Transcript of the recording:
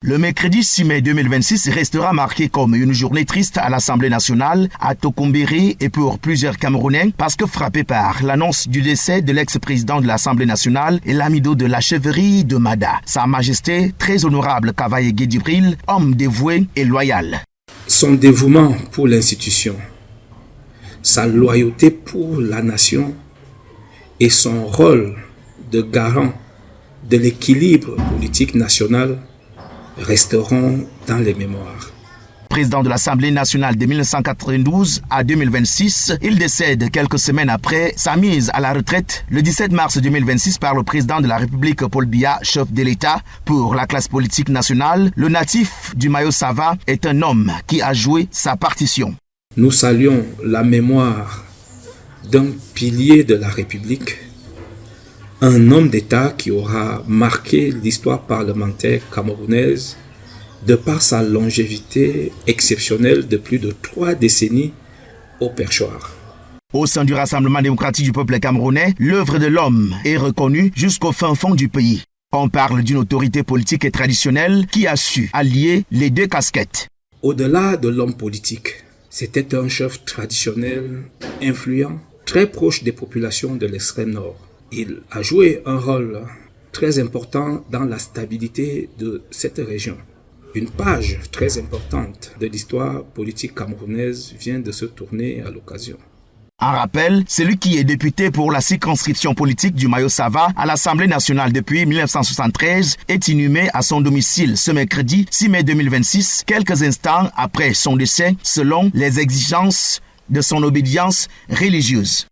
Le mercredi 6 mai 2026 restera marqué comme une journée triste à l'Assemblée nationale, à Tokombéré et pour plusieurs Camerounais parce que frappés par l'annonce du décès de l'ex-président de l'Assemblée nationale et l'amido de la chefferie de Mada, Sa Majesté très honorable Kavaye Guédibril, homme dévoué et loyal. Son dévouement pour l'institution, sa loyauté pour la nation et son rôle de garant de l'équilibre politique national resteront dans les mémoires. Président de l'Assemblée nationale de 1992 à 2026, il décède quelques semaines après sa mise à la retraite le 17 mars 2026 par le président de la République Paul Biya, chef de l'État. Pour la classe politique nationale, le natif du Mayo Sava est un homme qui a joué sa partition. Nous saluons la mémoire d'un pilier de la République, un homme d'État qui aura marqué l'histoire parlementaire camerounaise de par sa longévité exceptionnelle de plus de 3 décennies au perchoir. Au sein du Rassemblement démocratique du peuple camerounais, l'œuvre de l'homme est reconnue jusqu'au fin fond du pays. On parle d'une autorité politique et traditionnelle qui a su allier les deux casquettes. Au-delà de l'homme politique, c'était un chef traditionnel, influent, très proche des populations de l'extrême nord. Il a joué un rôle très important dans la stabilité de cette région. Une page très importante de l'histoire politique camerounaise vient de se tourner à l'occasion. En rappel, celui qui est député pour la circonscription politique du Mayo Sava à l'Assemblée nationale depuis 1973 est inhumé à son domicile ce mercredi 6 mai 2026, quelques instants après son décès, selon les exigences de son obédience religieuse.